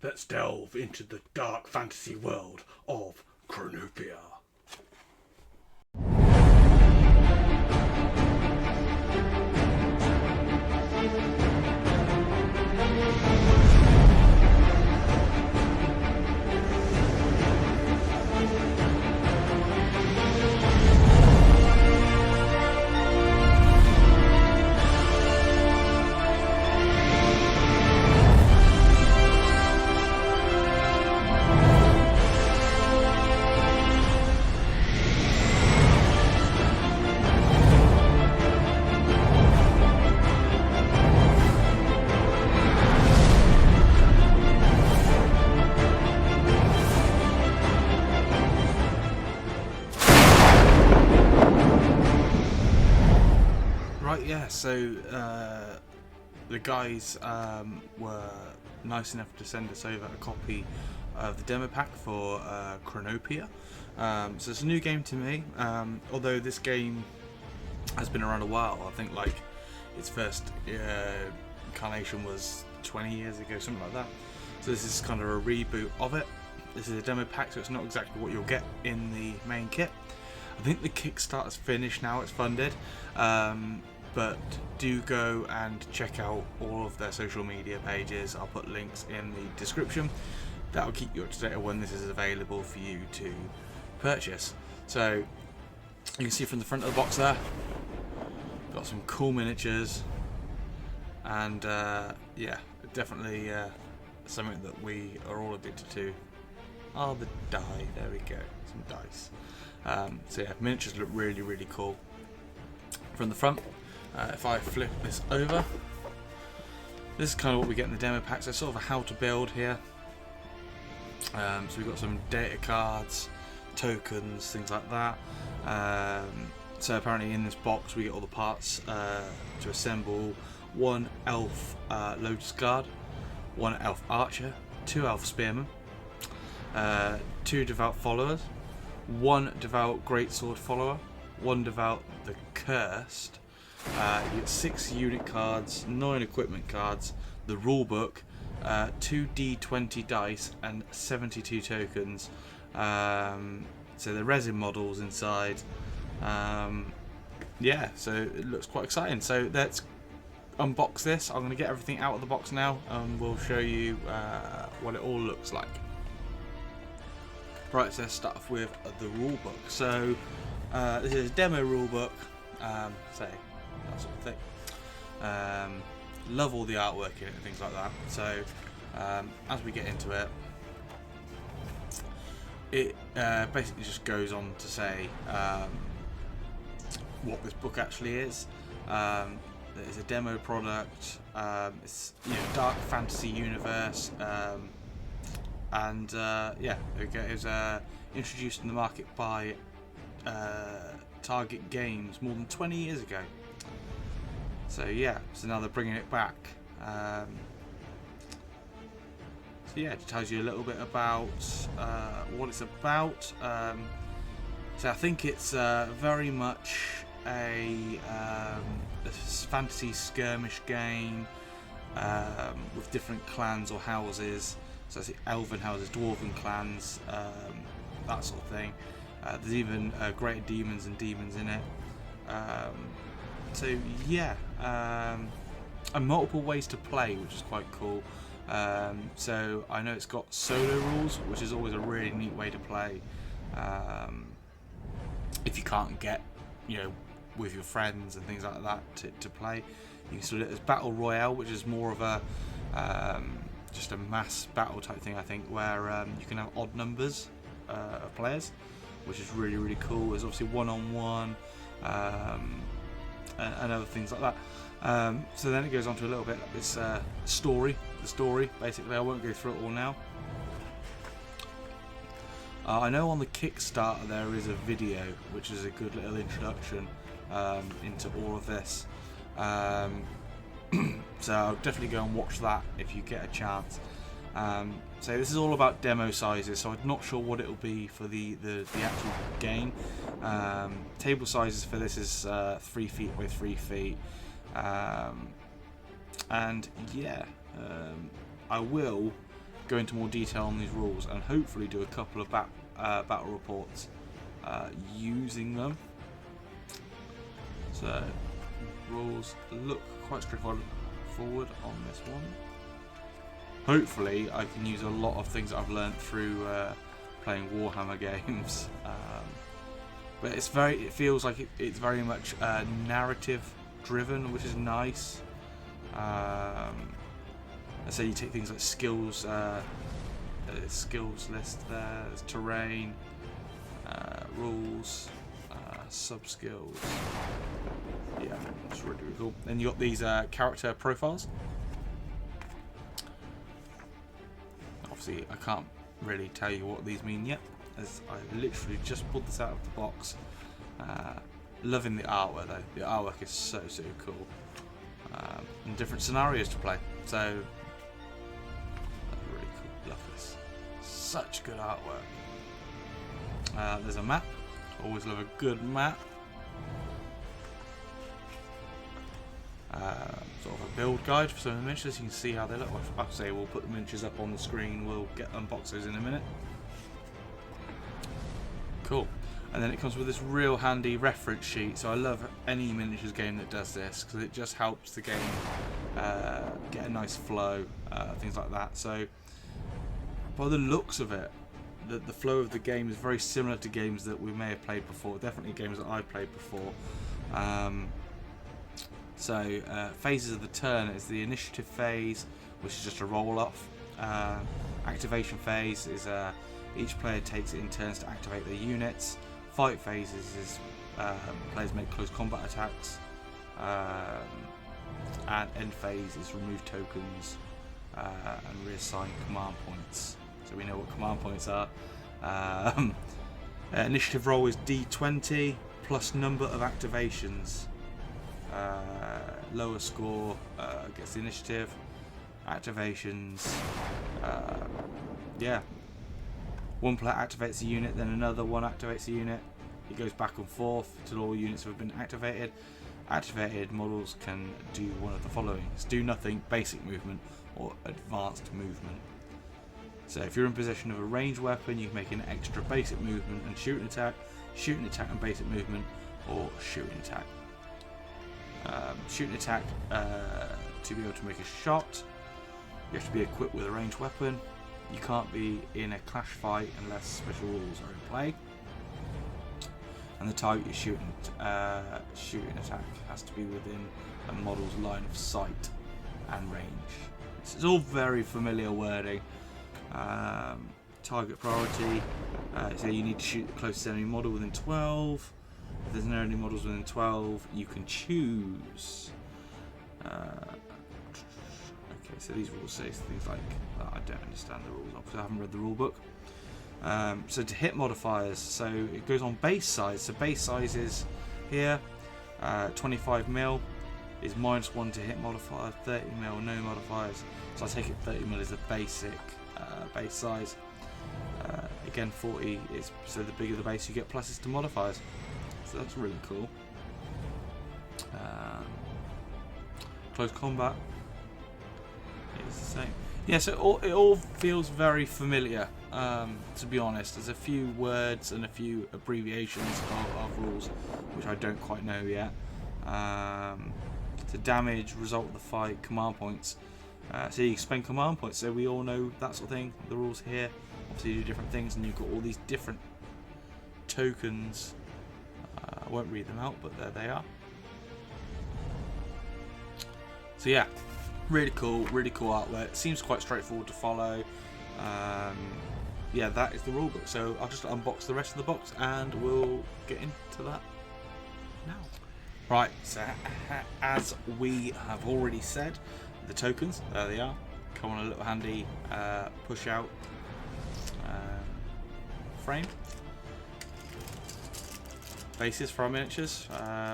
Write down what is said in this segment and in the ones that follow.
let's delve into the dark fantasy world of Chronopia. Yeah, so the guys were nice enough to send us over a copy of the demo pack for Chronopia. So it's a new game to me, although this game has been around a while. I think like its first incarnation was 20 years ago, something like that. So this is kind of a reboot of it. This is a demo pack, so it's not exactly what you'll get in the main kit. I think the Kickstarter's finished now, it's funded. But do go and check out all of their social media pages. I'll put links in the description. That'll keep you up to date when this is available for you to purchase. So you can see from the front of the box there, got some cool miniatures, and yeah, definitely something that we are all addicted to. Oh, the die, there we go, some dice. So yeah, miniatures look really, really cool. From the front, if I flip this over, this is kind of what we get in the demo pack. So sort of a how to build here. So we've got some data cards, tokens, things like that. So apparently in this box we get all the parts to assemble one elf Lotus Guard, one elf archer, two elf spearmen, two devout followers, one devout greatsword follower, one devout the cursed. You get 6 unit cards, 9 equipment cards, the rule book, 2 D20 dice, and 72 tokens. So the resin models inside. Yeah, so it looks quite exciting. So let's unbox this. I'm going to get everything out of the box now, and we'll show you what it all looks like. Right, so let's start off with the rule book. So this is a demo rule book. So that sort of thing. Love all the artwork in it and things like that. So as we get into it, it basically just goes on to say what this book actually is. It's a demo product. It's dark fantasy universe, and yeah, it was introduced in the market by Target Games more than 20 years ago. So yeah, so now they're bringing it back. So yeah, it tells you a little bit about what it's about. So I think it's very much a fantasy skirmish game with different clans or houses. So I see elven houses, dwarven clans, that sort of thing. There's even greater demons and demons in it. So yeah, and multiple ways to play, which is quite cool. So I know it's got solo rules, which is always a really neat way to play. If you can't get, with your friends and things like that to play, you can sort of, there's battle royale, which is more of a just a mass battle type thing, I think, where you can have odd numbers of players, which is really, really cool. There's obviously one-on-one. And other things like that. So then it goes on to a little bit like this story. The story, basically, I won't go through it all now. I know on the Kickstarter there is a video, which is a good little introduction into all of this. So I'll definitely go and watch that if you get a chance. So this is all about demo sizes, so I'm not sure what it'll be for the actual game. Table sizes for this is 3 feet by 3 feet. And yeah, I will go into more detail on these rules and hopefully do a couple of battle reports using them. So rules look quite straightforward on this one. Hopefully I can use a lot of things that I've learned through playing Warhammer games, but it feels like it's very much narrative driven, which is nice. So you take things like skills, skills list there, there's terrain, rules, sub skills. Yeah, it's really, really cool. Then you got these character profiles. Obviously, I can't really tell you what these mean yet, as I literally just pulled this out of the box. Loving the artwork though. The artwork is so cool. And different scenarios to play. So that's really cool. Love this. Such good artwork. There's a map. Always love a good map. Sort of a build guide for some of the miniatures. You can see how they look. I'll say we'll put the miniatures up on the screen. We'll unbox those in a minute. Cool. And then it comes with this real handy reference sheet. So I love any miniatures game that does this because it just helps the game get a nice flow, things like that. So by the looks of it, the flow of the game is very similar to games that we may have played before. Definitely games that I've played before. Phases of the turn is the initiative phase, which is just a roll-off. Activation phase is each player takes it in turns to activate their units. Fight phases is players make close combat attacks. And end phase is remove tokens and reassign command points. So we know what command points are. Initiative roll is D20 plus number of activations. Lower score gets the initiative. Activations. Yeah. One player activates a unit, then another one activates a unit. It goes back and forth until all units have been activated. Activated models can do one of the following: do nothing, basic movement, or advanced movement. So if you're in possession of a ranged weapon, you can make an extra basic movement and shooting attack and basic movement, or shooting attack. Shooting attack, to be able to make a shot, you have to be equipped with a ranged weapon. You can't be in a clash fight unless special rules are in play. And the target you're shooting attack has to be within a model's line of sight and range. This is all very familiar wording. Target priority, so you need to shoot the closest enemy model within 12. If there's no enemy models within 12, you can choose. Okay, so these rules say things like that. I don't understand the rules because I haven't read the rule book. So to hit modifiers, so it goes on base size. So base size is here, 25mm is -1 to hit modifier, 30mm no modifiers. So I take it 30mm is the basic base size. Again, 40 is, so the bigger the base you get, pluses to modifiers. So that's really cool. Close combat is the same. Yeah, so it all feels very familiar, to be honest. There's a few words and a few abbreviations of rules which I don't quite know yet. So damage, result of the fight, command points. So you spend command points, so we all know that sort of thing. The rules here obviously do different things, and you've got all these different tokens. I won't read them out, but there they are. So yeah, really cool artwork. Seems quite straightforward to follow. Yeah, that is the rulebook. So I'll just unbox the rest of the box and we'll get into that now. Right, so as we have already said, the tokens, there they are, come on a little handy push out frame. Bases for our miniatures.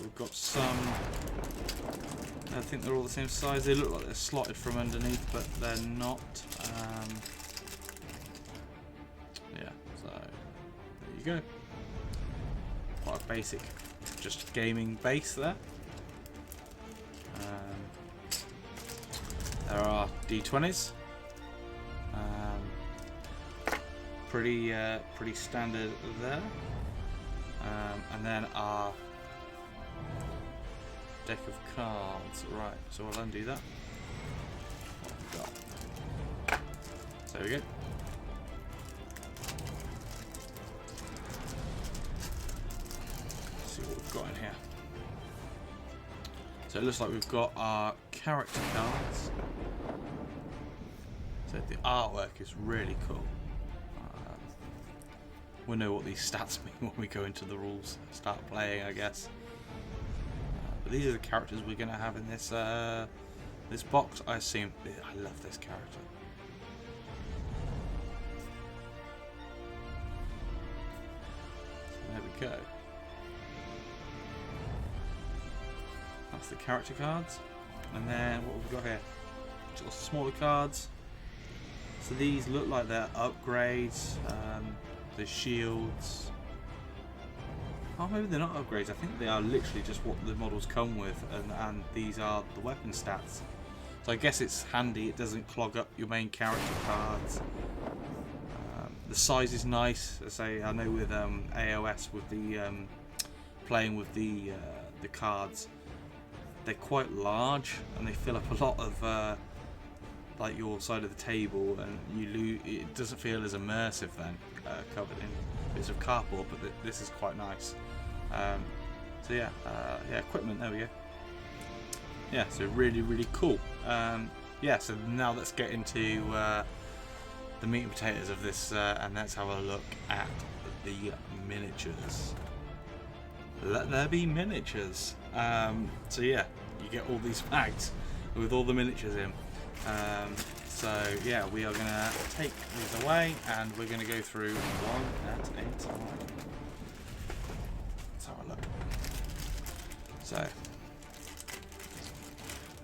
We've got some, I think they're all the same size. They look like they're slotted from underneath, but they're not. Yeah, so there you go. Quite a basic, just gaming base there. There are D20s. pretty standard there. And then our deck of cards. Right, so I'll undo that. What have we got? So there we go. Let's see what we've got in here. So it looks like we've got our character cards. So the artwork is really cool. We'll know what these stats mean when we go into the rules, start playing, I guess. But these are the characters we're going to have in this this box, I assume. I love this character. So there we go. That's the character cards. And then what have we got here? Just smaller cards. So these look like they're upgrades. The shields. Oh, maybe they're not upgrades. I think they are literally just what the models come with, and these are the weapon stats. So I guess it's handy. It doesn't clog up your main character cards. The size is nice. I say I know with AOS with the playing with the cards, they're quite large and they fill up a lot of like your side of the table, and you lose. It doesn't feel as immersive then, covered in bits of cardboard. But this is quite nice. So yeah, equipment. There we go. Yeah, so really cool. Yeah, so now let's get into the meat and potatoes of this, and let's have a look at the miniatures. Let there be miniatures. So yeah, you get all these bags with all the miniatures in. So yeah, we are going to take these away and we're going to go through one at a time. Let's have a look. So,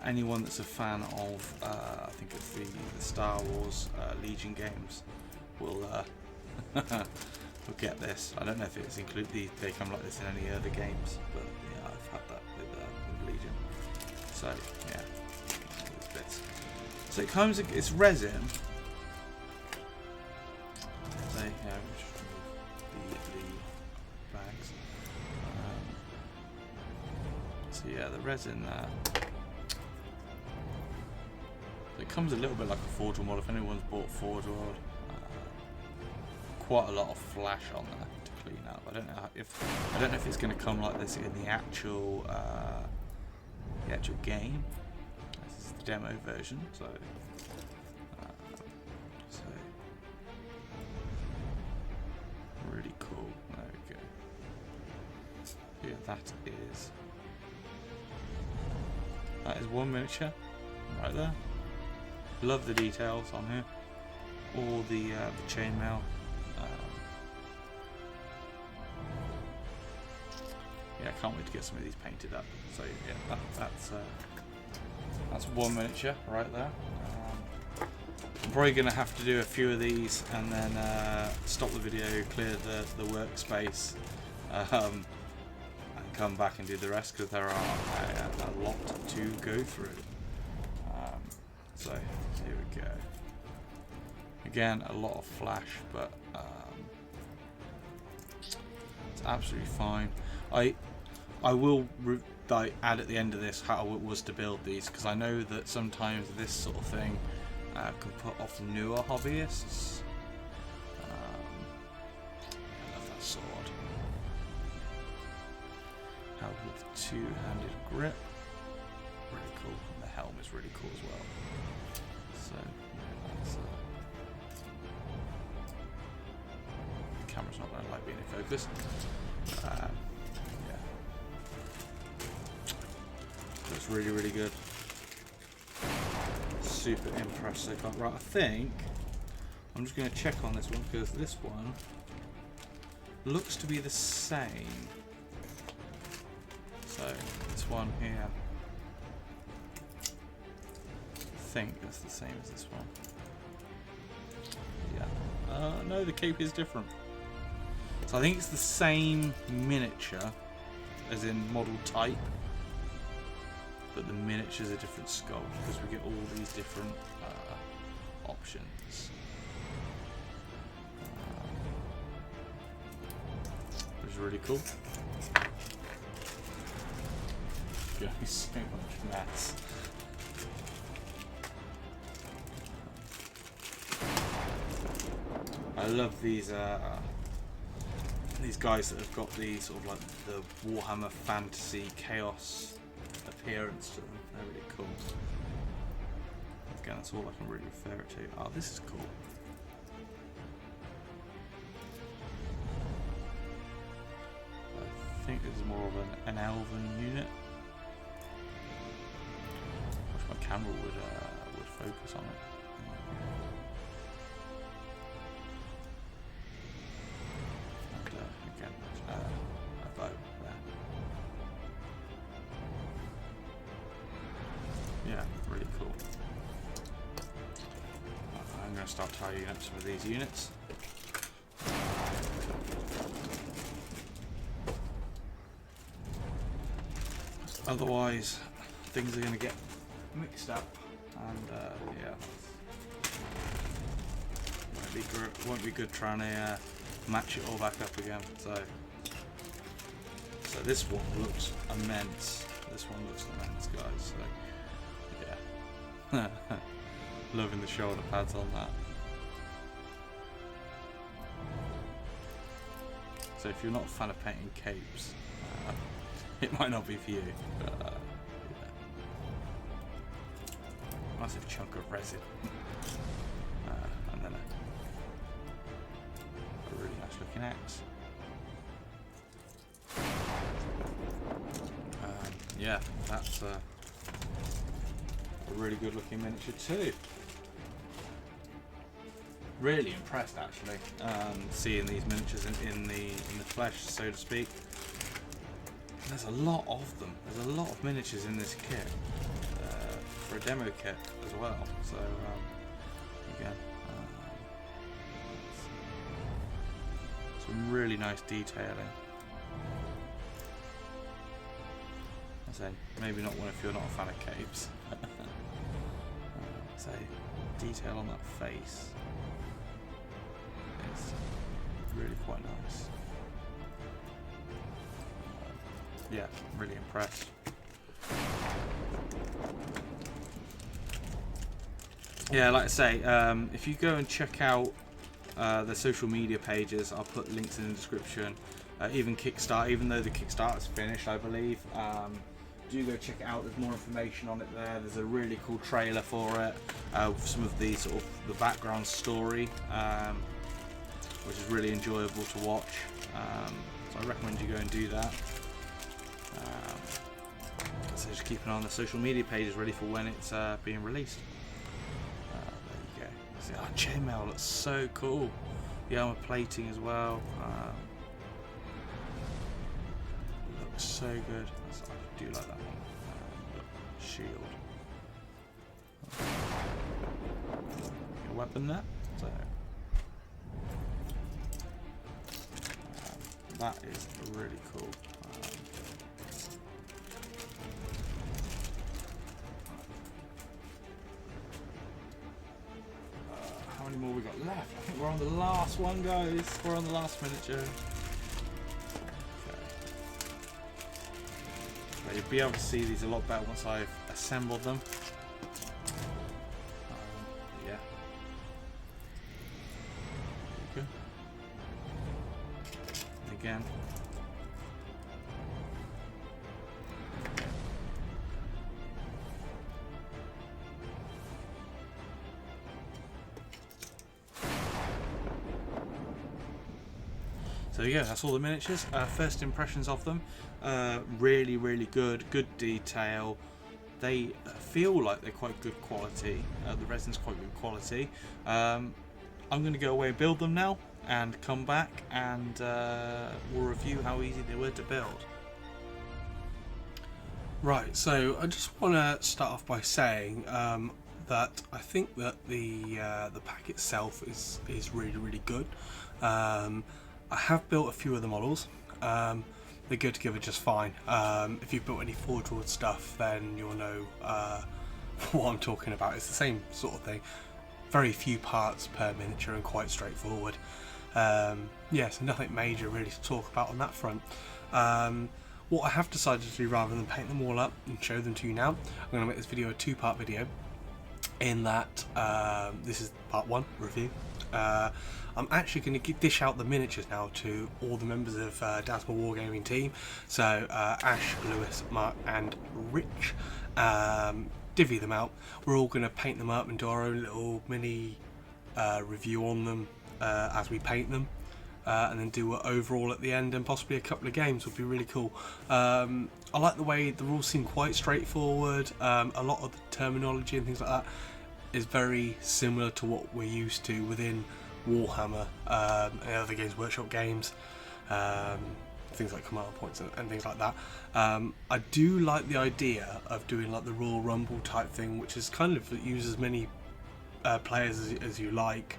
anyone that's a fan of, I think it's the Star Wars Legion games will get this. I don't know if it's included, they come like this in any other games, but yeah, I've had that with Legion. So yeah, these bits. So it comes, it's resin. So yeah, we just remove the bags. So yeah, the resin there. It comes a little bit like a Forge World. If anyone's bought Forge World, quite a lot of flash on there to clean up. I don't know if it's going to come like this in the actual game. This is the demo version, so really cool. There we go. Yeah, that is one miniature right there. Love the details on here. All the chainmail. Yeah, I can't wait to get some of these painted up. So yeah, that's one miniature right there. I'm probably going to have to do a few of these and then stop the video, clear the workspace, and come back and do the rest because there are a lot to go through. So here we go. Again, a lot of flash, but it's absolutely fine. I will add at the end of this how it was to build these, because I know that sometimes this sort of thing can put off newer hobbyists. I love that sword. How with two-handed grip, really cool. And the helm is really cool as well. So yeah, that's the camera's not going to like being in focus. Yeah, that's really good. Super impressed so far. Right, I think I'm just going to check on this one because this one looks to be the same. So this one here, I think that's the same as this one. Yeah. No, the cape is different. So I think it's the same miniature, as in model type, but the miniature's a different sculpt because we get all these different options. is really cool. Gonna be so much mess. I love these guys that have got the sort of like the Warhammer fantasy chaos appearance to them. They're really cool. Again, that's all I can really refer it to. Oh, this is cool. I think this is more of an elven unit. I wish my camera would focus on it. And again, a bow there. Yeah, really cool. I'm going to start tidying up some of these units. Otherwise, things are going to get mixed up, and yeah, won't be good trying to match it all back up again. So this one looks immense. This one looks immense, guys. So yeah, loving the shoulder pads on that. So if you're not a fan of painting capes, it might not be for you, but yeah. Massive chunk of resin, and then a really nice looking axe. Yeah, that's a really good looking miniature too. Really impressed actually, seeing these miniatures in the flesh, so to speak. There's a lot of them. There's a lot of miniatures in this kit for a demo kit as well. So again, some really nice detailing. I say maybe not one if you're not a fan of capes. Say detail on that face. It's really quite nice. Yeah, really impressed. Yeah, like I say, if you go and check out the social media pages, I'll put links in the description. Even Kickstarter, even though the Kickstarter's finished, I believe. Do go check it out. There's more information on it there. There's a really cool trailer for it, with some of the sort of the background story, which is really enjoyable to watch. So I recommend you go and do that. So just keep an eye on the social media pages ready for when it's being released. There you go. See, oh, chainmail looks so cool. The armor plating as well. Looks so good. I do like that one. Shield. Your weapon there. So that is really cool. How many more we got left? I think we're on the last one, guys. We're on the last miniature. You'll be able to see these a lot better once I've assembled them. Yeah. There you go. And again. So yeah, that's all the miniatures. First impressions of them, really, really good detail. They feel like they're quite good quality. The resin's quite good quality. I'm going to go away and build them now and come back and we'll review how easy they were to build. Right, so I just want to start off by saying that I think that the pack itself is really, really good. I have built a few of the models. They go together just fine. If you've built any Forge World stuff, then you'll know what I'm talking about. It's the same sort of thing. Very few parts per miniature and quite straightforward. Yeah, so nothing major really to talk about on that front. What I have decided to do, rather than paint them all up and show them to you now, I'm going to make this video a two-part video, in that this is part 1 review. I'm actually going to dish out the miniatures now to all the members of Dasma Wargaming team. So Ash, Lewis, Mark and Rich, divvy them out. We're all going to paint them up and do our own little mini review on them as we paint them. And then do an overall at the end, and possibly a couple of games would be really cool. I like the way the rules seem quite straightforward. A lot of the terminology and things like that is very similar to what we're used to within Warhammer and other Games Workshop games. Things like command points and things like that. I do like the idea of doing like the Royal Rumble type thing, which is kind of use as many players as you like.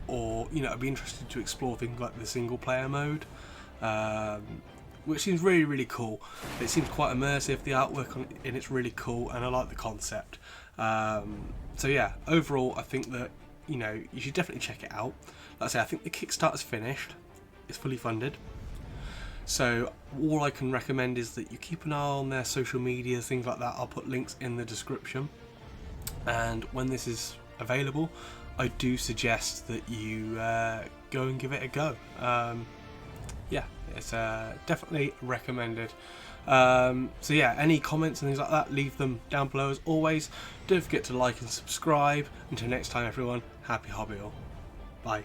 Or, you know, I'd be interested to explore things like the single player mode, which seems really, really cool. It seems quite immersive, the artwork in it's really cool, and I like the concept. So yeah, overall I think that, you know, you should definitely check it out. Like I say, I think the Kickstarter's finished, it's fully funded. So all I can recommend is that you keep an eye on their social media, things like that. I'll put links in the description. And when this is available, I do suggest that you go and give it a go. Yeah, it's definitely recommended. So yeah, any comments and things like that, leave them down below as always. Don't forget to like and subscribe. Until next time everyone, happy hobby all. Bye.